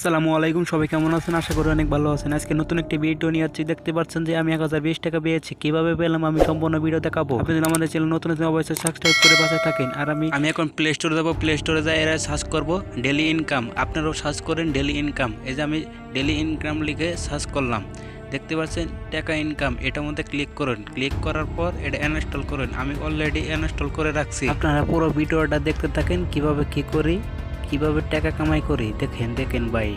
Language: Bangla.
আসসালামু আলাইকুম, সবাই কেমন আছেন? আশা করি অনেক ভালো আছেন। আজকে নতুন একটি ভিডিও নিয়ে যাচ্ছি। দেখতে পাচ্ছেন যে আমি 1020 টাকা পেয়েছি। কিভাবে পেলাম আমি সম্পূর্ণ ভিডিও দেখাবো। আপনি যদি আমাদের চ্যানেল নতুন অবশ্যই সাবস্ক্রাইব করে পাশে থাকেন। আর আমি এখন প্লে স্টোরে যাবো। প্লে স্টোরে যাই এরা সার্চ করবো ডেলি ইনকাম। আপনারাও সার্চ করেন ডেলি ইনকাম। এই যে আমি ডেলি ইনকাম লিখে সার্চ করলাম। দেখতে পাচ্ছেন টাকা ইনকাম, এটার মধ্যে ক্লিক করুন। ক্লিক করার পর এটা ইনস্টল করুন। আমি অলরেডি ইনস্টল করে রাখছি। আপনারা পুরো ভিডিওটা দেখতে থাকেন কিভাবে কি করি, কিভাবে টাকা কামাই করি। দেখেন ভাই।